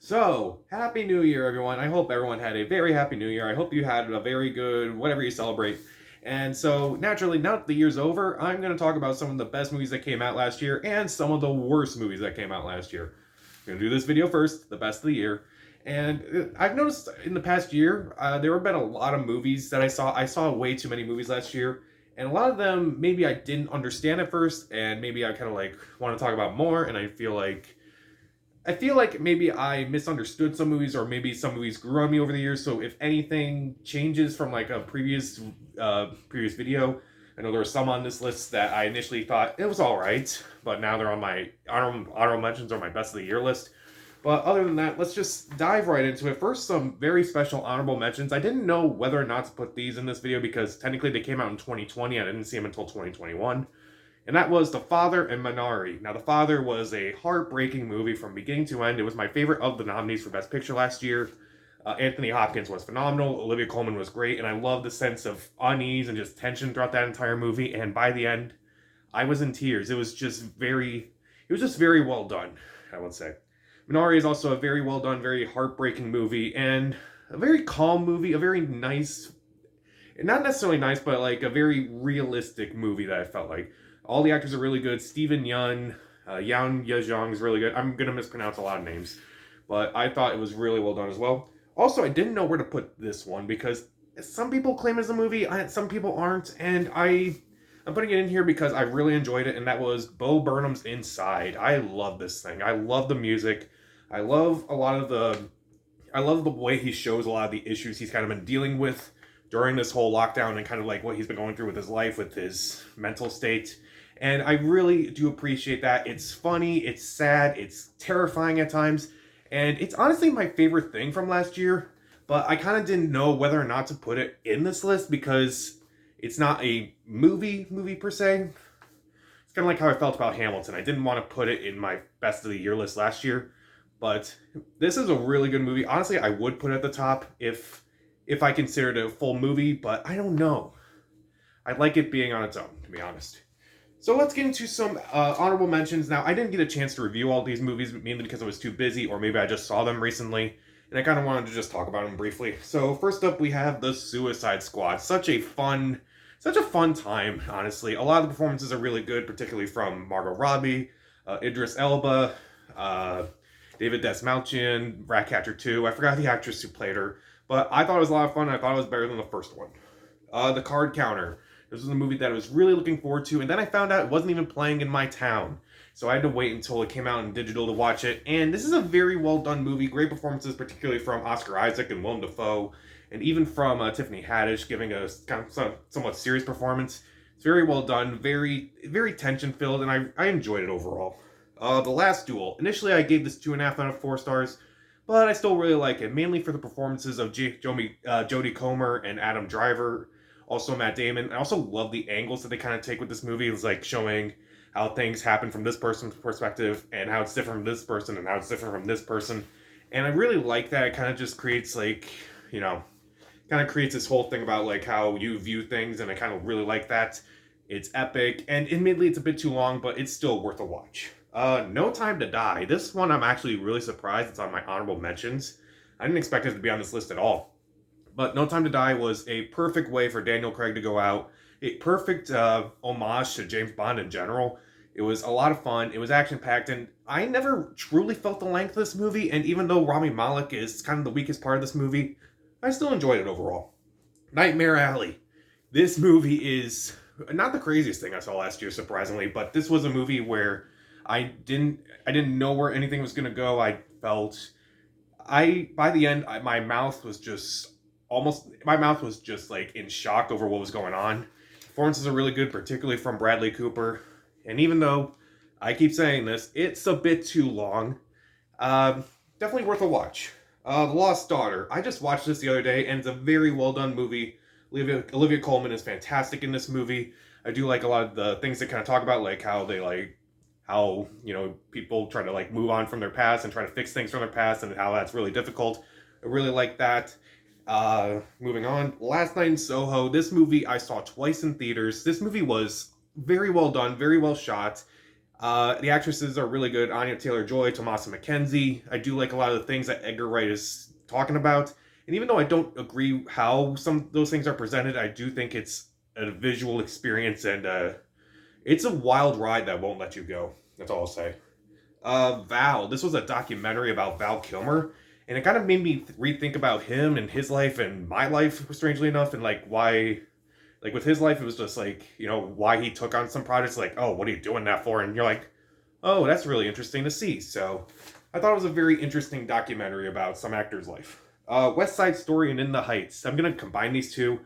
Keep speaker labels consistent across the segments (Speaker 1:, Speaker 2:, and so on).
Speaker 1: So, Happy New Year, everyone. I hope everyone had a very happy New Year. I hope you had a very good whatever you celebrate. And so, naturally, now that the year's over, I'm going to talk about some of the best movies that came out last year and some of the worst movies that came out last year. I'm going to do this video first, the best of the year. And I've noticed in the past year, there have been a lot of movies that I saw. I saw way too many movies last year. And a lot of them, maybe I didn't understand at first, and maybe I kind of like want to talk about more, and I feel like maybe I misunderstood some movies, or maybe some movies grew on me over the years. So if anything changes from like a previous video, I know there were some on this list that I initially thought it was all right, but now they're on my honorable mentions or my best of the year list. But other than that, let's just dive right into it. First, some very special honorable mentions. I didn't know whether or not to put these in this video because technically they came out in 2020. I didn't see them until 2021, and that was The Father and Minari. Now, The Father was a heartbreaking movie from beginning to end. It was my favorite of the nominees for Best Picture last year. Anthony Hopkins was phenomenal. Olivia Colman was great, and I loved the sense of unease and just tension throughout that entire movie. And by the end, I was in tears. It was just very well done, I would say. Minari is also a very well done, very heartbreaking movie, and a very calm movie, a very nice, not necessarily nice, but like a very realistic movie that I felt like. All the actors are really good. Steven Yeun, Yan Yezhong is really good. I'm going to mispronounce a lot of names, but I thought it was really well done as well. Also, I didn't know where to put this one because some people claim it's a movie, some people aren't, and I'm putting it in here because I really enjoyed it, and that was Bo Burnham's Inside. I love this thing. I love the music. I love a lot of the I love the way he shows a lot of the issues he's kind of been dealing with during this whole lockdown and kind of like what he's been going through with his life, with his mental state. And I really do appreciate that. It's funny, it's sad, it's terrifying at times, and it's honestly my favorite thing from last year. But I kind of didn't know whether or not to put it in this list because it's not a movie per se. It's kind of like how I felt about Hamilton. I didn't want to put it in my best of the year list last year, but this is a really good movie. Honestly, I would put it at the top if I considered it a full movie, but I don't know. I like it being on its own, to be honest. So let's get into some honorable mentions. Now, I didn't get a chance to review all these movies, mainly because I was too busy, or maybe I just saw them recently, and I kind of wanted to just talk about them briefly. So first up, we have The Suicide Squad. Such a fun time, honestly. A lot of the performances are really good, particularly from Margot Robbie, Idris Elba, David Desmalchian, Ratcatcher 2. I forgot the actress who played her, but I thought it was a lot of fun. I thought it was better than the first one. The Card Counter. This was a movie that I was really looking forward to, and then I found out it wasn't even playing in my town. So I had to wait until it came out in digital to watch it. And this is a very well done movie. Great performances, particularly from Oscar Isaac and Willem Dafoe, and even from Tiffany Haddish, giving a kind of somewhat serious performance. It's very well done, very tension filled, and I enjoyed it overall. The Last Duel. Initially, I gave this 2.5 out of 4 stars, but I still really like it, mainly for the performances of Jodie Comer and Adam Driver, also Matt Damon. I also love the angles that they kind of take with this movie. It's like showing how things happen from this person's perspective and how it's different from this person and how it's different from this person. And I really like that. It kind of just creates like, kind of creates this whole thing about like how you view things, and I kind of really like that. It's epic, and admittedly it's a bit too long, but it's still worth a watch. No Time to Die. This one I'm actually really surprised it's on my honorable mentions. I didn't expect it to be on this list at all. But No Time to Die was a perfect way for Daniel Craig to go out. A perfect homage to James Bond in general. It was a lot of fun. It was action-packed, and I never truly felt the length of this movie, and even though Rami Malek is kind of the weakest part of this movie, I still enjoyed it overall. Nightmare Alley. This movie is not the craziest thing I saw last year, surprisingly, but this was a movie where I didn't know where anything was gonna go. By the end, my mouth was just like in shock over what was going on. Performances are really good, particularly from Bradley Cooper. And even though I keep saying this, it's a bit too long. Definitely worth a watch. The Lost Daughter. I just watched this the other day, and it's a very well done movie. Olivia Colman is fantastic in this movie. I do like a lot of the things they kind of talk about, like how people try to like move on from their past and try to fix things from their past, and how that's really difficult. I really like that. Moving on. Last Night in Soho. This movie I saw twice in theaters. This movie was very well done, very well shot. The actresses are really good. Anya Taylor-Joy, Tomasa McKenzie. I do like a lot of the things that Edgar Wright is talking about. And even though I don't agree how some of those things are presented, I do think it's a visual experience, and it's a wild ride that won't let you go. That's all I'll say. Val. This was a documentary about Val Kilmer, and it kind of made me rethink about him and his life and my life, strangely enough, and like why, like with his life, it was just like, why he took on some projects. Like, oh, what are you doing that for? And you're like, oh, that's really interesting to see. So I thought it was a very interesting documentary about some actor's life. West Side Story and In the Heights. I'm gonna combine these two.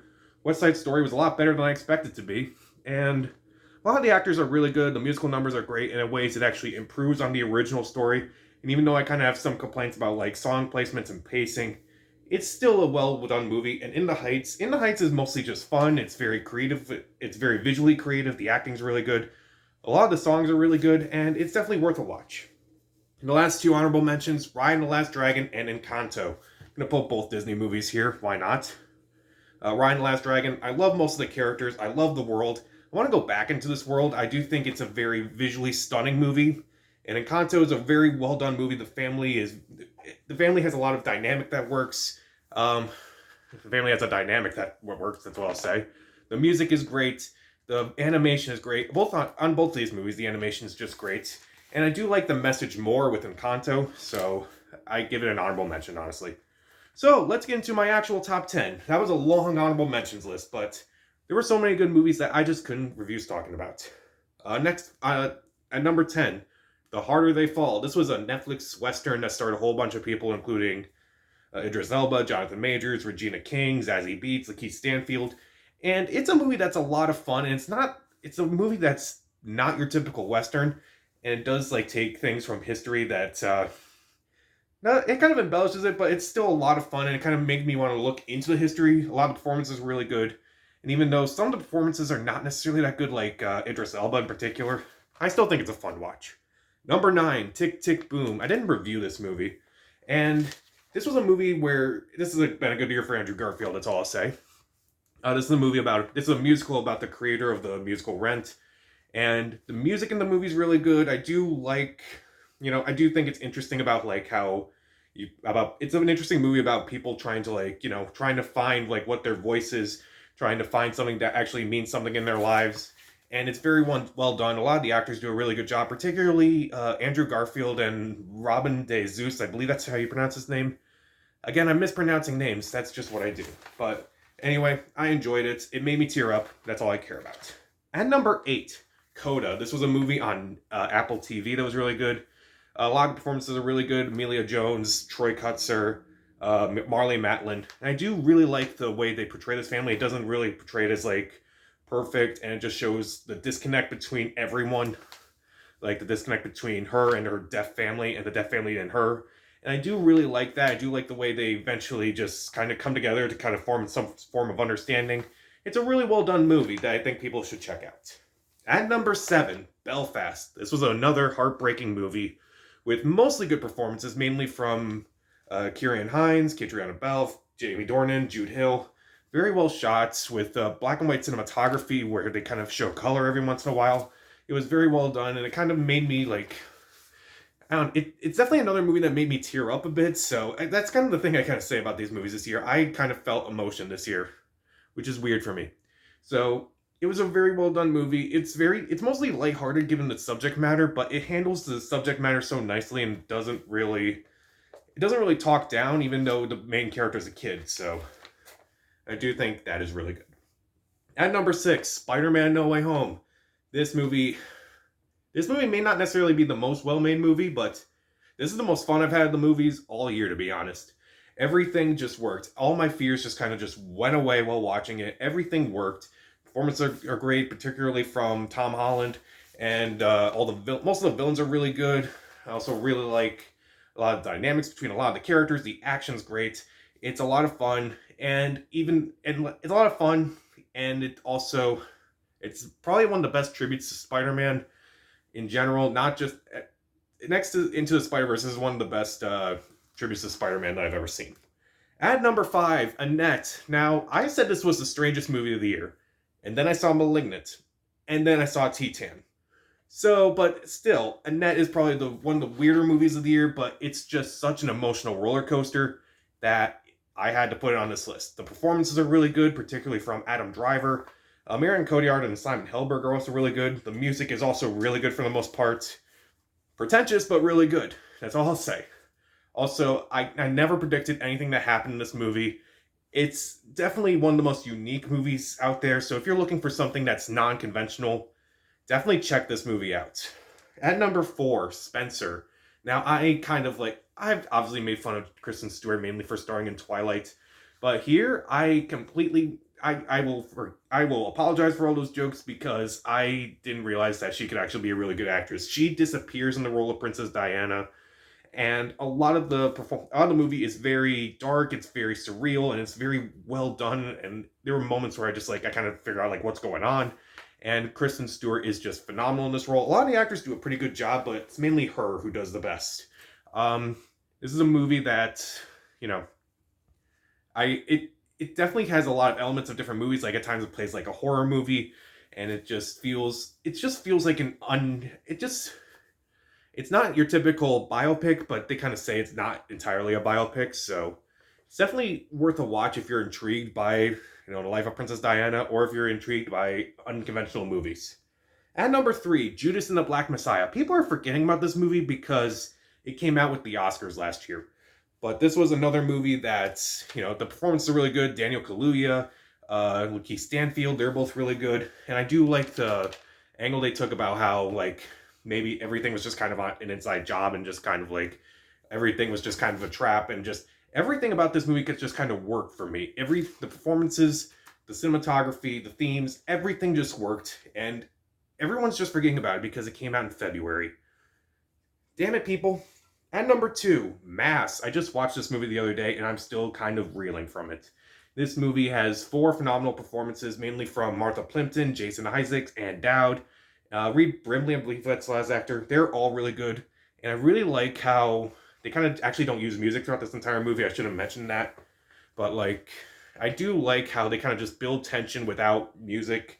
Speaker 1: West Side Story was a lot better than I expected to be, and a lot of the actors are really good. The musical numbers are great, and in ways it actually improves on the original story. And even though I kind of have some complaints about like song placements and pacing, it's still a well done movie. And In the Heights is mostly just fun. It's very creative. It's very visually creative. The acting's really good. A lot of the songs are really good, and it's definitely worth a watch. And the last two honorable mentions: Raya and the Last Dragon and Encanto. I'm gonna put both Disney movies here. Why not? Raya and the Last Dragon. I love most of the characters. I love the world. I want to go back into this world. I do think it's a very visually stunning movie. And Encanto is a very well done movie. The family has a lot of dynamic that works. The family has a dynamic that works. That's what I'll say. The music is great. The animation is great. Both on both of these movies, the animation is just great. And I do like the message more with Encanto, so I give it an honorable mention, honestly. So let's get into my actual top 10. That was a long honorable mentions list, but there were so many good movies that I just couldn't review talking about. Next, at number 10, The Harder They Fall. This was a Netflix Western that starred a whole bunch of people, including Idris Elba, Jonathan Majors, Regina King, Zazie Beetz, Lakeith Stanfield. And it's a movie that's a lot of fun, and it's a movie that's not your typical Western, and it does like take things from history that it kind of embellishes it, but it's still a lot of fun, and it kind of made me want to look into the history. A lot of the performances were really good, and even though some of the performances are not necessarily that good, like Idris Elba in particular, I still think it's a fun watch. Number 9, Tick Tick Boom. I didn't review this movie, and this was a movie where this has been a good year for Andrew Garfield. That's all I'll say. This is a musical about the creator of the musical Rent, and the music in the movie is really good. I do like, I do think it's interesting about like how it's an interesting movie about people trying to like, trying to find like what their voice is, trying to find something that actually means something in their lives. And it's very well done. A lot of the actors do a really good job, particularly Andrew Garfield and Robin De Zeus. I believe that's how you pronounce his name. Again, I'm mispronouncing names. That's just what I do. But anyway, I enjoyed it. It made me tear up. That's all I care about. At number 8, Coda. This was a movie on Apple TV that was really good. A lot of performances are really good. Amelia Jones, Troy Kutzer, Marlee Matlin. And I do really like the way they portray this family. It doesn't really portray it as like perfect, and it just shows the disconnect between everyone. Like the disconnect between her and her deaf family, and the deaf family and her. And I do really like that. I do like the way they eventually just kind of come together to kind of form some form of understanding. It's a really well done movie that I think people should check out. At number 7, Belfast. This was another heartbreaking movie with mostly good performances, mainly from Ciarán Hinds, Catriona Balfe, Jamie Dornan, Jude Hill. Very well shot with black and white cinematography where they kind of show color every once in a while. It was very well done, and it kind of made me like, it's definitely another movie that made me tear up a bit. So that's kind of the thing I kind of say about these movies this year. I kind of felt emotion this year, which is weird for me. So it was a very well done movie. It's mostly lighthearted given the subject matter, but it handles the subject matter so nicely and doesn't really talk down, even though the main character is a kid. So I do think that is really good. At number 6, Spider-Man: No Way Home. This movie may not necessarily be the most well-made movie, but this is the most fun I've had in the movies all year, to be honest. Everything just worked. All my fears just kind of just went away while watching it. Everything worked. Performances are great, particularly from Tom Holland, and most of the villains are really good. I also really like a lot of dynamics between a lot of the characters. The action's great. It's a lot of fun, and it's a lot of fun, and it's probably one of the best tributes to Spider-Man in general. Not just next to Into the Spider-Verse, this is one of the best tributes to Spider-Man that I've ever seen. At number 5, Annette. Now, I said this was the strangest movie of the year, and then I saw Malignant, and then I saw Titan. So, but still, Annette is probably the one of the weirder movies of the year, but it's just such an emotional roller coaster that I had to put it on this list. The performances are really good, particularly from Adam Driver. Marion Cotillard and Simon Helberg are also really good. The music is also really good for the most part. Pretentious, but really good. That's all I'll say. Also, I never predicted anything that happened in this movie. It's definitely one of the most unique movies out there, so if you're looking for something that's non-conventional, definitely check this movie out. At number 4, Spencer. Now, I've obviously made fun of Kristen Stewart mainly for starring in Twilight, but here I will apologize for all those jokes because I didn't realize that she could actually be a really good actress. She disappears in the role of Princess Diana, and a lot of the movie is very dark, it's very surreal, and it's very well done. And there were moments where I kind of figure out like what's going on. And Kristen Stewart is just phenomenal in this role. A lot of the actors do a pretty good job, but it's mainly her who does the best. This is a movie that, you know, it definitely has a lot of elements of different movies. Like at times it plays like a horror movie, and it just feels like it's not your typical biopic, but they kind of say it's not entirely a biopic, so it's definitely worth a watch if you're intrigued by, the life of Princess Diana, or if you're intrigued by unconventional movies. At number 3, Judas and the Black Messiah. People are forgetting about this movie because it came out with the Oscars last year. But this was another movie that, the performances are really good. Daniel Kaluuya, Lakeith Stanfield, they're both really good. And I do like the angle they took about how, like, maybe everything was just kind of an inside job, and just kind of like everything was just kind of a trap, and just everything about this movie could just kind of work for me. The performances, the cinematography, the themes, everything just worked, and everyone's just forgetting about it because it came out in February. Damn it, people. At number 2, Mass. I just watched this movie the other day, and I'm still kind of reeling from it. This movie has 4 phenomenal performances, mainly from Martha Plimpton, Jason Isaacs, and Dowd. Reed Brimley, I believe that's the last actor. They're all really good. And I really like how they kind of actually don't use music throughout this entire movie. I should have mentioned that. But, I do like how they kind of just build tension without music.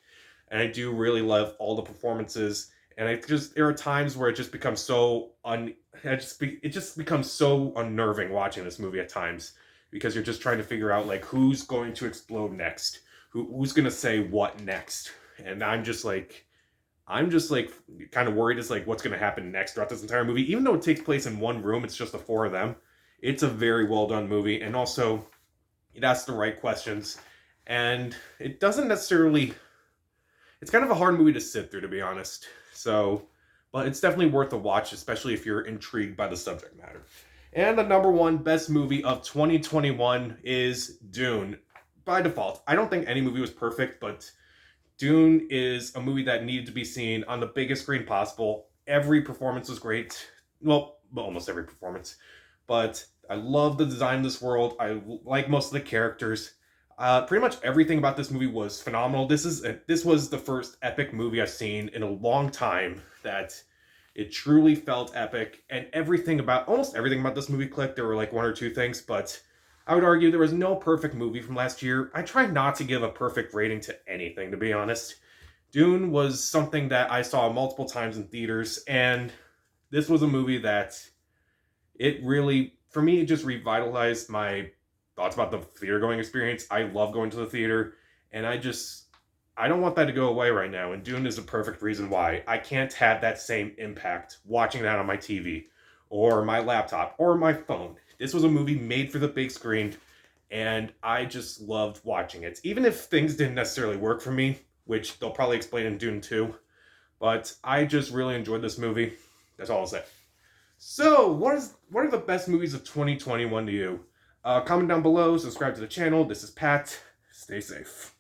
Speaker 1: And I do really love all the performances. And there are times where it just becomes it just becomes so unnerving watching this movie at times. Because you're just trying to figure out, who's going to explode next? Who's going to say what next? And I'm just kind of worried as what's going to happen next throughout this entire movie. Even though it takes place in one room, it's just the 4 of them. It's a very well done movie, and also it asks the right questions, and it doesn't necessarily. It's kind of a hard movie to sit through, to be honest. But it's definitely worth a watch, especially if you're intrigued by the subject matter. And the number 1 best movie of 2021 is Dune. By default, I don't think any movie was perfect, but Dune is a movie that needed to be seen on the biggest screen possible. Every performance was great. Well, almost every performance. But I love the design of this world. I like most of the characters. Pretty much everything about this movie was phenomenal. This was the first epic movie I've seen in a long time that it truly felt epic. And almost everything about this movie clicked. There were 1 or 2 things, but I would argue there was no perfect movie from last year. I try not to give a perfect rating to anything, to be honest. Dune was something that I saw multiple times in theaters, and this was a movie that for me, it just revitalized my thoughts about the theater going experience. I love going to the theater, and I don't want that to go away right now, and Dune is a perfect reason why. I can't have that same impact watching that on my TV, or my laptop, or my phone. This was a movie made for the big screen, and I just loved watching it. Even if things didn't necessarily work for me, which they'll probably explain in Dune 2, but I just really enjoyed this movie. That's all I'll say. So, what are the best movies of 2021 to you? Comment down below, subscribe to the channel. This is Pat. Stay safe.